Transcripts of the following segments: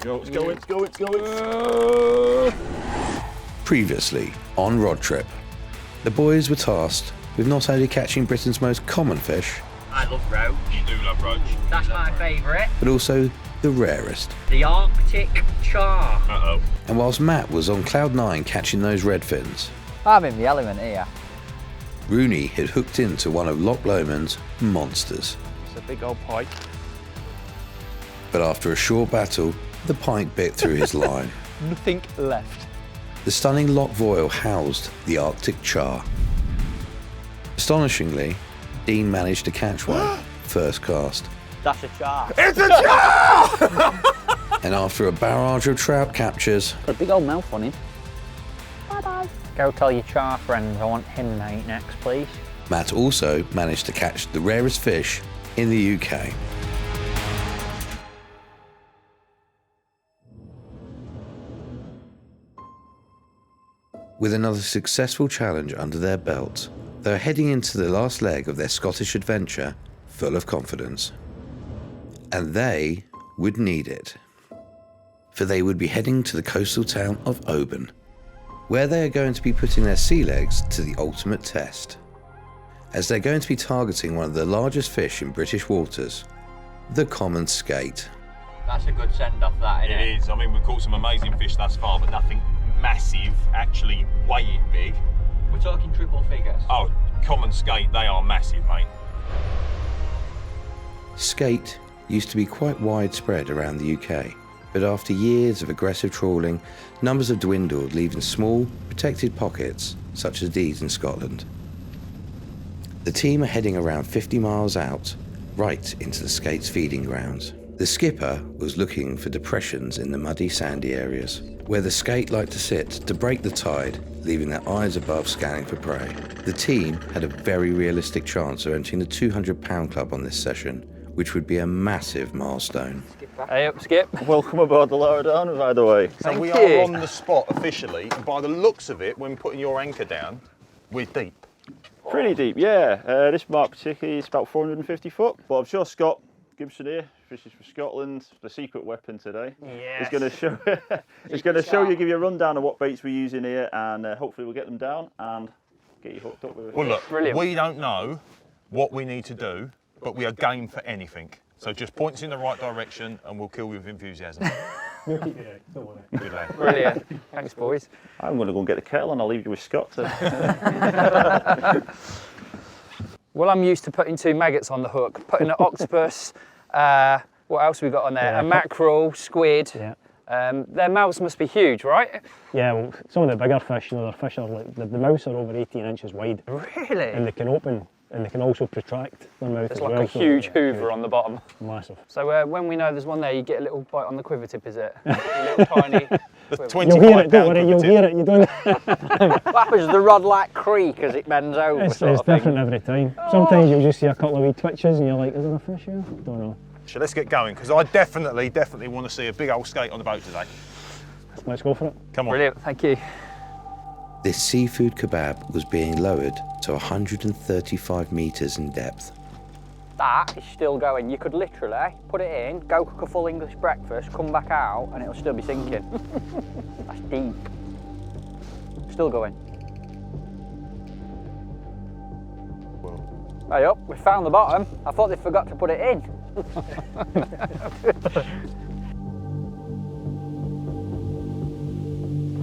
It's going. Previously on RodTrip, the boys were tasked with not only catching Britain's most common fish, I love roach. You do love roach. That's my favourite. but also the rarest. The Arctic char. Uh-oh. And whilst Matt was on cloud 9 catching those redfins, I'm in the element here. Rooney had hooked into one of Loch Lomond's monsters. It's a big old pike. But after a short battle, the pike bit through his line. Nothing left. The stunning Loch Voyle housed the Arctic char. Astonishingly, Dean managed to catch one first cast. That's a char. It's a char! And after a barrage of trout captures, Got a big old mouth on him. Bye-bye. Go tell your char friends I want him to eat next, please. Matt also managed to catch the rarest fish in the UK. With another successful challenge under their belts, they are heading into the last leg of their Scottish adventure full of confidence. And they would need it. For they would be heading to the coastal town of Oban, where they are going to be putting their sea legs to the ultimate test, as they're going to be targeting one of the largest fish in British waters, the common skate. That's a good send-off, that, isn't it? It is. I mean, we've caught some amazing fish thus far, but nothing massive, actually weighing big. We're talking triple figures. Oh, common skate, they are massive, mate. Skate used to be quite widespread around the UK, but after years of aggressive trawling, numbers have dwindled, leaving small, protected pockets, such as these in Scotland. The team are heading around 50 miles out, right into the skate's feeding grounds. The skipper was looking for depressions in the muddy, sandy areas, where the skate like to sit to break the tide, leaving their eyes above scanning for prey. The team had a very realistic chance of entering the 200-pound club on this session, which would be a massive milestone. Hey up, Skip. Welcome aboard the Lower Down, by the way. So we you. are on the spot officially, and by the looks of it, when putting your anchor down, we're deep. Pretty deep, yeah. This mark particularly is about 450 foot, but I'm sure Scott Gibson here, fishes for Scotland, the secret weapon today. Yes. He's going to show, he's going to show you, give you a rundown of what baits we're using here, and hopefully we'll get them down and get you hooked up with it. Well, look, Brilliant. we don't know what we need to do, but we are game for anything. So just point us in the right direction, and we'll kill you with enthusiasm. We'll keep you there, don't worry. Good lad. Brilliant. Thanks, boys. I'm going to go and get the kettle and I'll leave you with Scott to... Well, I'm used to putting 2 maggots on the hook, putting an octopus, what else have we got on there? Yeah, a mackerel, squid. Yeah. Their mouths must be huge, right? Yeah, well, some of the bigger fish, their fish are like, the mouths are over 18 inches wide. Really? And they can open, and they can also protract their mouth There's as like well. a huge hoover on the bottom. Massive. So when we know there's one there, you get a little bite on the quiver tip, is it? A little tiny. The quiver. 25 You'll hear it, don't worry, pound you'll quiver hear tip. it, you don't... What happens to the rod like creak as it bends over? It's sort of thing? different every time. Sometimes you'll just see a couple of wee twitches and you're like, is there a fish here? Don't know. So let's get going, because I definitely want to see a big old skate on the boat today. Let's go for it. Come on. Brilliant, thank you. This seafood kebab was being lowered to 135 metres in depth. That is still going. You could literally put it in, go cook a full English breakfast, come back out, and it'll still be sinking. That's deep. Still going. Hey up, we found the bottom. I thought they forgot to put it in.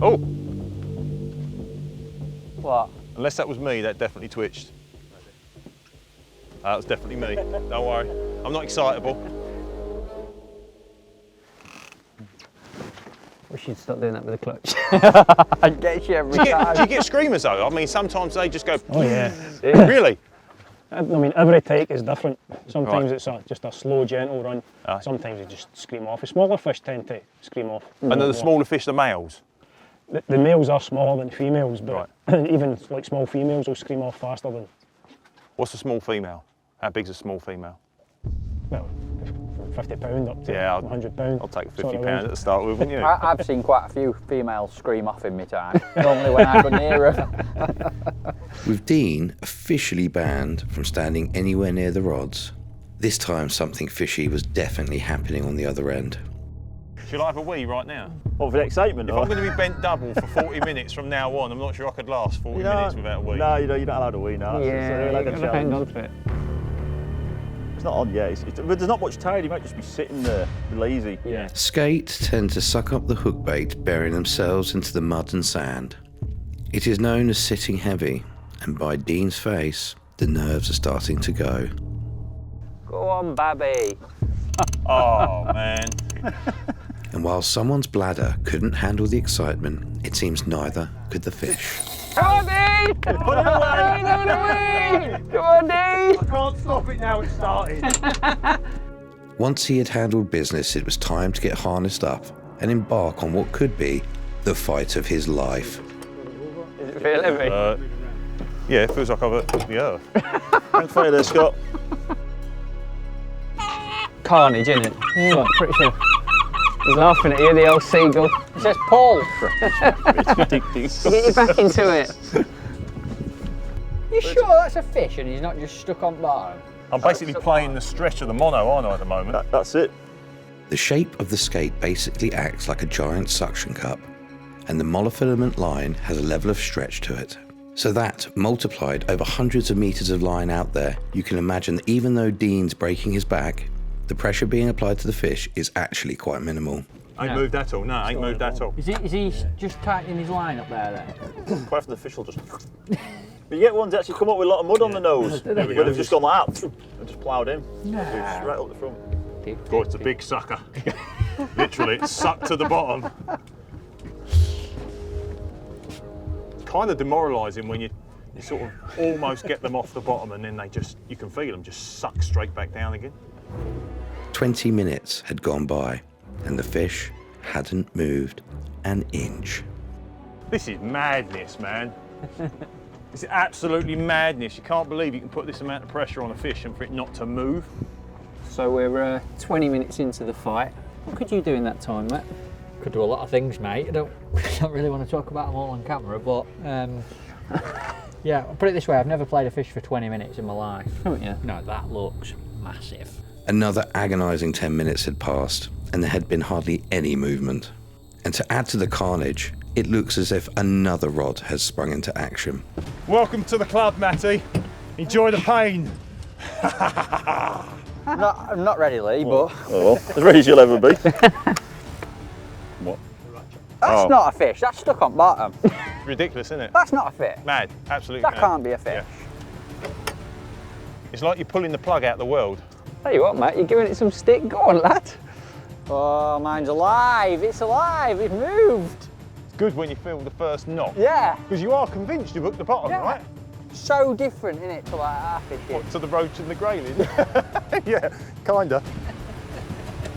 Oh, What? unless that was me, that definitely twitched. That was definitely me. Don't worry. I'm not excitable. We should start doing that with the clutch. I get you every Do you time. get screamers though? I mean, sometimes they just go. Oh yeah. Really? I mean, every take is different. Sometimes Right. it's just a slow, gentle run. Aye. Sometimes they just scream off. The smaller fish tend to scream off. And then the smaller fish, the males. The males are smaller than females, but even like small females will scream off faster than, What's a small female? How big's a small female? well, £50 up to Yeah, £100. I'll take sort of £50 range. at the start with, wouldn't you? I've seen quite a few females scream off in my time. Normally when I go near them. With Dean officially banned from standing anywhere near the rods, this time something fishy was definitely happening on the other end. Should I have a wee right now? What, for the excitement? If I'm going to be bent double for 40 minutes from now on, I'm not sure I could last 40 minutes without a wee. No, you're not allowed a wee now. Yeah, like you've a got to hang challenge. on to it. It's not on yet, but there's not much tide, you might just be sitting there, lazy. Yeah. Skate tend to suck up the hook bait, burying themselves into the mud and sand. It is known as sitting heavy, and by Dean's face, the nerves are starting to go. Go on, Babby. Oh, man. And while someone's bladder couldn't handle the excitement, it seems neither could the fish. Come on, Dean! Put it away! Come on, Dean! I can't stop it now, it's started. Once he had handled business, it was time to get harnessed up and embark on what could be the fight of his life. Is it really heavy? Yeah, it feels like I've hurt the earth. Hang fire there, Scott. Carnage, isn't it? Look, pretty sure. He's laughing at you, the old seagull. It says Paul. Get you back into it. You sure that's a fish and he's not just stuck on bottom? I'm basically playing the stretch of the mono, aren't I, at the moment? That's it. The shape of the skate basically acts like a giant suction cup, and the monofilament line has a level of stretch to it. So that, multiplied over hundreds of meters of line out there, you can imagine that even though Dean's breaking his back, the pressure being applied to the fish is actually quite minimal. Ain't moved at all, no, ain't moved at all. Is he just tightening his line up there then? Quite often the fish will just... But you get ones that actually come up with a lot of mud on the nose. Where they've just gone like that and just ploughed in. Right up the front. Oh, it's a big sucker. Literally, it's sucked to the bottom. Kind of demoralising when you sort of almost get them off the bottom and then you can feel them just suck straight back down again. 20 minutes had gone by, and the fish hadn't moved an inch. This is madness, man. It's absolutely madness. You can't believe you can put this amount of pressure on a fish and for it not to move. So we're 20 minutes into the fight. What could you do in that time, Matt? Could do a lot of things, mate. I don't really want to talk about them all on camera, but yeah, I'll put it this way, I've never played a fish for 20 minutes in my life. Haven't you? No, that looks massive. Another agonising 10 minutes had passed, and there had been hardly any movement. And to add to the carnage, it looks as if another rod has sprung into action. Welcome to the club, Matty. Enjoy the pain. I'm not ready, Lee, but... Oh well, as ready as you'll ever be. What? That's not a fish, that's stuck on bottom. Ridiculous, isn't it? That's not a fish. Mad, absolutely That mad. can't be a fish. Yeah. It's like you're pulling the plug out of the world. Tell you what, Matt, you're giving it some stick. Go on, lad. Oh, mine's alive, it's moved. It's good when you feel the first knock. Yeah. Because you are convinced you've hooked the bottom, Yeah. right? So different, isn't it, to like our fishing? What, to the roach and the grayling? Yeah, kinda.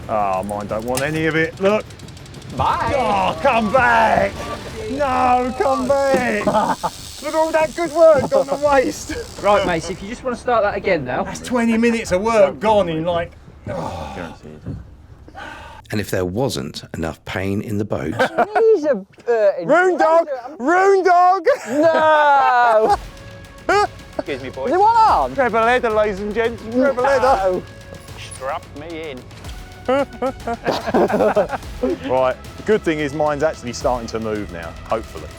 Oh, mine don't want any of it. Look. Bye. Oh, come back! No, come back! Look at all that good work gone to waste. Right, Mace, if you just want to start that again now. That's 20 minutes of work gone in like... Guaranteed. And if there wasn't enough pain in the boat, He's a Roon dog! Roon dog! No! Excuse me, boy. Is there one on? Treble header, ladies and gents. Treble header. No. Strap me in. Right, the good thing is mine's actually starting to move now, hopefully.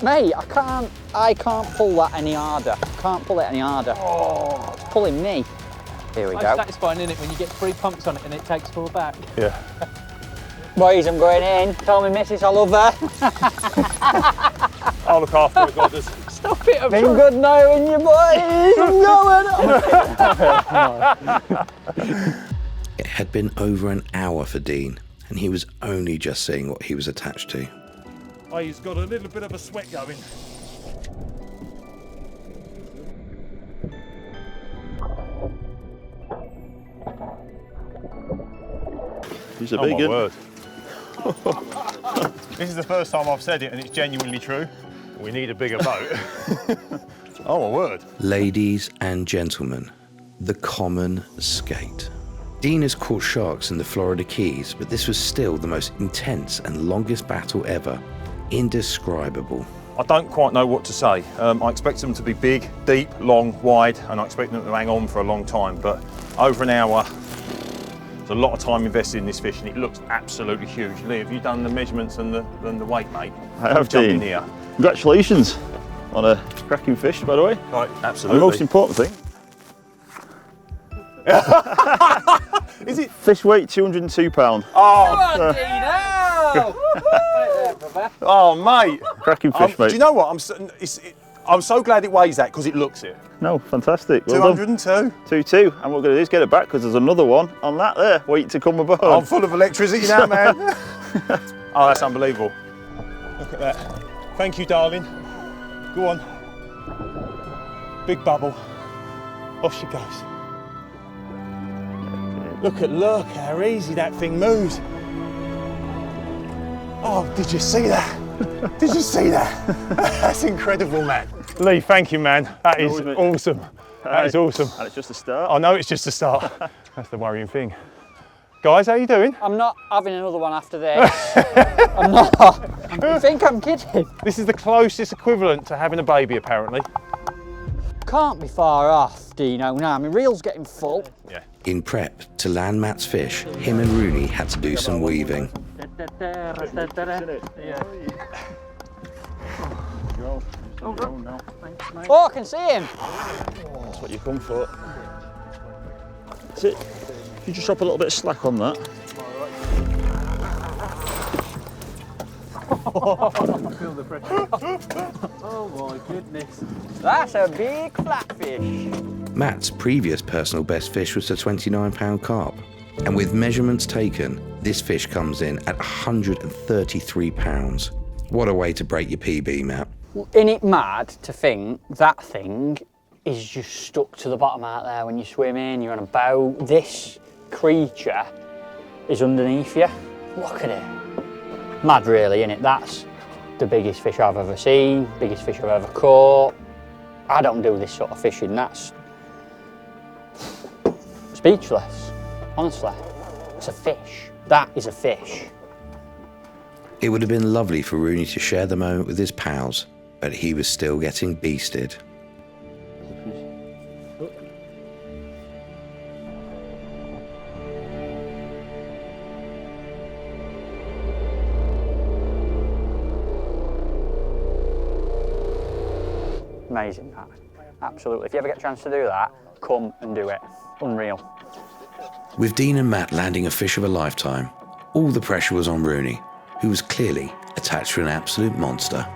Mate, I can't pull that any harder. Can't pull it any harder. Oh. It's pulling me. Here we It's go. satisfying, isn't it, when you get 3 pumps on it and it takes 4 back? Yeah. Boys, I'm going in. Tell me missus I love her. I'll look after it, God. Stop it! I'm Been trying. good knowing you, boys. I'm going. it had been over an hour for Dean, and he was only just seeing what he was attached to. Oh, he's got a little bit of a sweat going. He's a Oh big my one. word. This is the first time I've said it and it's genuinely true. We need a bigger boat. Oh my word. Ladies and gentlemen, the common skate. Dean has caught sharks in the Florida Keys, but this was still the most intense and longest battle ever. Indescribable. I don't quite know what to say. I expect them to be big, deep, long, wide, and I expect them to hang on for a long time, but over an hour There's a lot of time invested in this fish, and it looks absolutely huge. Lee, have you done the measurements and the weight, mate? I have, Jump in Dean. here. Congratulations on a cracking fish, by the way. Right, And absolutely. the most important thing, Is it? fish weight 202 pounds. Oh, oh, mate. Cracking fish, mate. Do you know what? I'm so glad it weighs that because it looks it. No, fantastic. Well done. 202. 2-2, and what we're going to do is get it back because there's another one on that there, waiting to come aboard. I'm full of electricity now, man. Oh, that's unbelievable. Look at that. Thank you, darling. Go on. Big bubble. Off she goes. Look how easy that thing moves. Oh, did you see that? Did you see that? That's incredible, man. Lee, thank you, man. That is awesome. That is awesome. And it's just a start. I know it's just a start. That's the worrying thing. Guys, how you doing? I'm not having another one after this. I'm not. You think I'm kidding? This is the closest equivalent to having a baby, apparently. Can't be far off, Dino. Now, my reel's getting full. Yeah. In prep to land Matt's fish, him and Rooney had to do some weaving. Oh, I can see him. That's what you come for. That's it. If you just drop a little bit of slack on that. Feel the pressure. Oh my goodness. That's a big flatfish. Matt's previous personal best fish was a 29-pound carp, and with measurements taken, this fish comes in at 133 pounds. What a way to break your PB, Matt. Isn't it mad to think that thing is just stuck to the bottom out there when you swim in, you're on a boat. This creature is underneath you. Look at it. Mad really, innit? That's the biggest fish I've ever seen, biggest fish I've ever caught. I don't do this sort of fishing, that's speechless, honestly. It's a fish. That is a fish. It would have been lovely for Rooney to share the moment with his pals, but he was still getting beasted. Amazing, that. Absolutely. If you ever get a chance to do that, come and do it. Unreal. With Dean and Matt landing a fish of a lifetime, all the pressure was on Rooney, who was clearly attached to an absolute monster.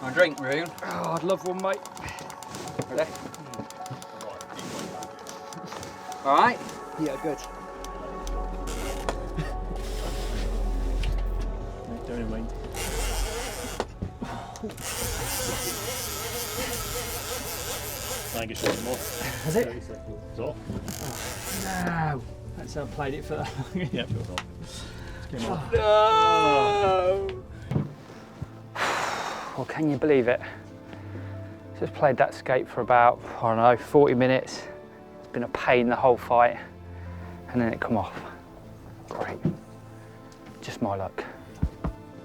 Want a drink, Roon? Oh, I'd love one, mate. Ready? All right? Yeah, good. Don't mind. Thank you so much. Has it? It's off. No. That's how I played it for that long. Yep. No! Well, can you believe it? Just played that skate for about, I don't know, 40 minutes. It's been a pain the whole fight, and then it come off. Great. Just my luck.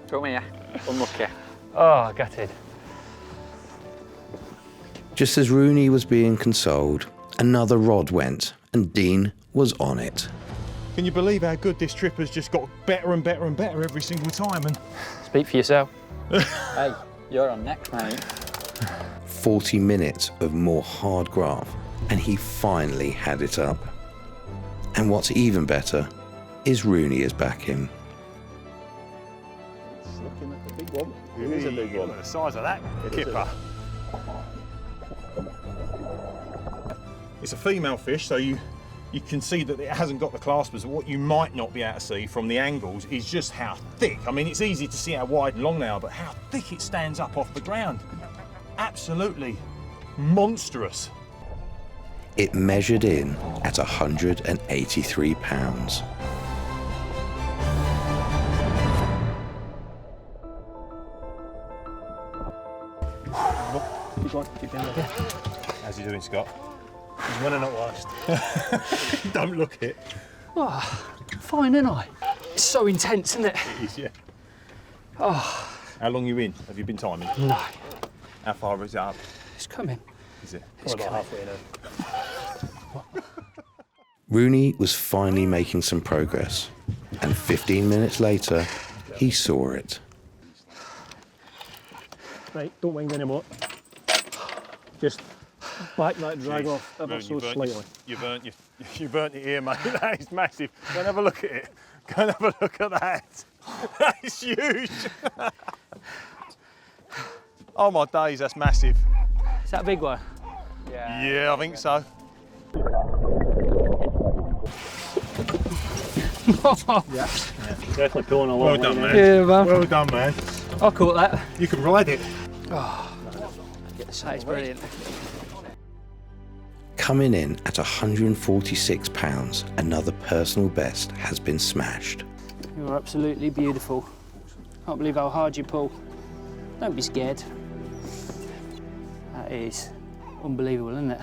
Come here. Unlucky. Oh, gutted. Just as Rooney was being consoled, another rod went, and Dean was on it. Can you believe how good this trip has just got better and better and better every single time? And Speak for yourself. Hey, you're on next, mate. 40 minutes of more hard graph, and he finally had it up. And what's even better is Rooney is back in. It's looking at the big one. It is a big one. Look at the size of that kipper. It's a female fish, so you can see that it hasn't got the claspers. What you might not be able to see from the angles is just how thick. I mean, it's easy to see how wide and long they are, but how thick it stands up off the ground. Absolutely monstrous. It measured in at 183 pounds. Keep going, keep down there. How's he doing, Scott? He's winning at last. Don't look it. Oh, fine, isn't I? It's so intense, isn't it? It is, yeah. Oh, How long are you in? Have you been timing? no. How far is it up? It's coming. Is it? Probably about halfway now. Rooney was finally making some progress, and 15 minutes later, he saw it. Right, don't wind anymore. Just back that drag off ever so slightly. You burnt your ear, mate. That is massive. Go and have a look at it. Go and have a look at that. That is huge. Oh my days, that's massive. Is that a big one? Yeah, I think so. Definitely pulling a long Well done, line man. Yeah, man. Well done, man. I caught that. You can ride it. That is brilliant. Coming in at 146 pounds, another personal best has been smashed. You're absolutely beautiful. Can't believe how hard you pull. Don't be scared. That is unbelievable, isn't it?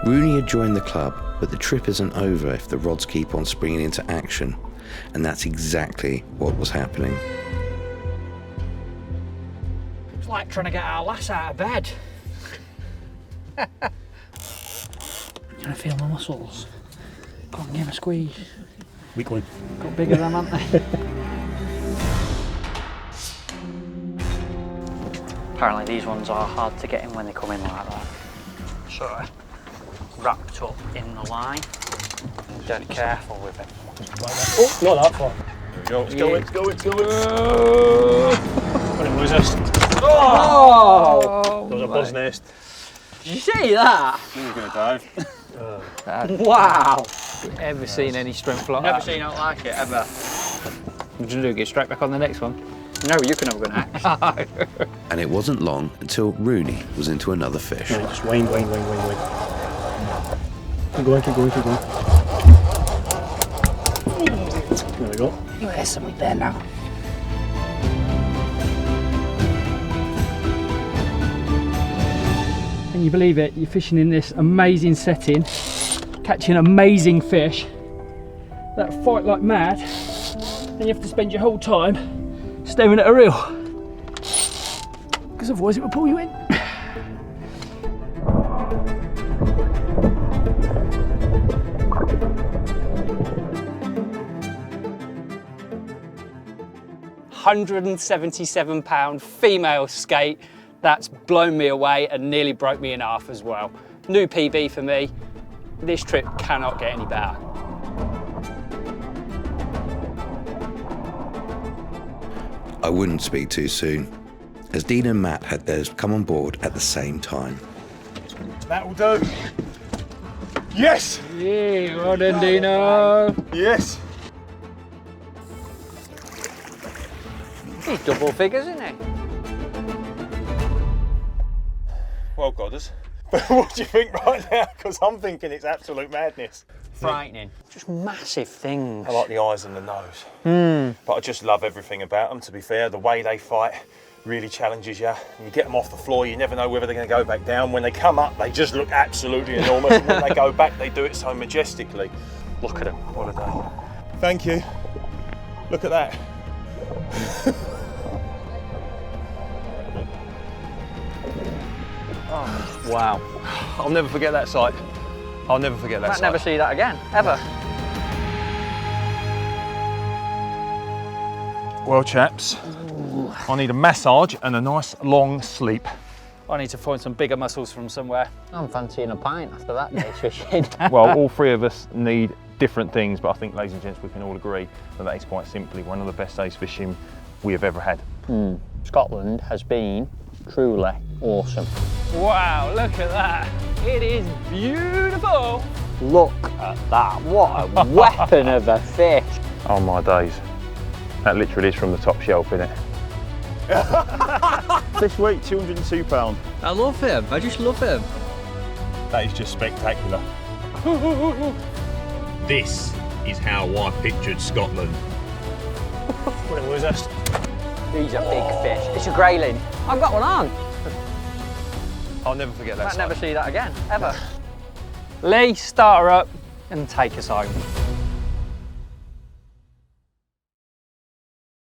Rooney had joined the club, but the trip isn't over if the rods keep on springing into action, and that's exactly what was happening. It's like trying to get our lass out of bed. Can I feel my muscles? Go on, give him a squeeze. Weak one. Got bigger than them, haven't they? Apparently these ones are hard to get in when they come in like that. So, wrapped up in the line. Dead careful with it. Oh, not that far. Let's go, let's go, let's go. When it was this, Oh! there was a bird's nest. Did you see that? He was going to dive. Wow! Ever seen any strength like Never that? seen out like it ever. What did you do? Get straight back on the next one? No, you can have a good axe. And it wasn't long until Rooney was into another fish. No, just wind. Keep going. There we go. There's something there now. Can you believe it? You're fishing in this amazing setting, catching amazing fish that fight like mad, and you have to spend your whole time staring at a reel, because otherwise it will pull you in. £177 female skate. That's blown me away and nearly broke me in half as well. New PB for me. This trip cannot get any better. I wouldn't speak too soon, as Dean and Matt had theirs come on board at the same time. That will do. Yes! Yeah, well done, Dino. Yes! He's double figures, isn't he? Well, Godders. But what do you think right now? Because I'm thinking it's absolute madness. Frightening. Just massive things. I like the eyes and the nose. But I just love everything about them, to be fair. The way they fight really challenges you. You get them off the floor, you never know whether they're going to go back down. When they come up, they just look absolutely enormous. And when they go back, they do it so majestically. Look at them. What a day. Thank you. Look at that. Oh, wow. I'll never forget that sight. I'll never forget that Might sight. never see that again, ever. Well, chaps, I need a massage and a nice long sleep. I need to find some bigger mussels from somewhere. I'm fancying a pint after that day's fishing. Well, all three of us need different things, but I think, ladies and gents, we can all agree that is quite simply one of the best days fishing we have ever had. Scotland has been truly awesome. Wow, look at that. It is beautiful. Look at that. What a weapon of a fish. Oh my days. That literally is from the top shelf, isn't it? Fish weight, £202. I love him. I just love him. That is just spectacular. This is how I pictured Scotland. When it was this. These are big fish. It's a grayling. I've got one on. I'll never forget that Might sight. never see that again, ever. Lee, start her up and take us home.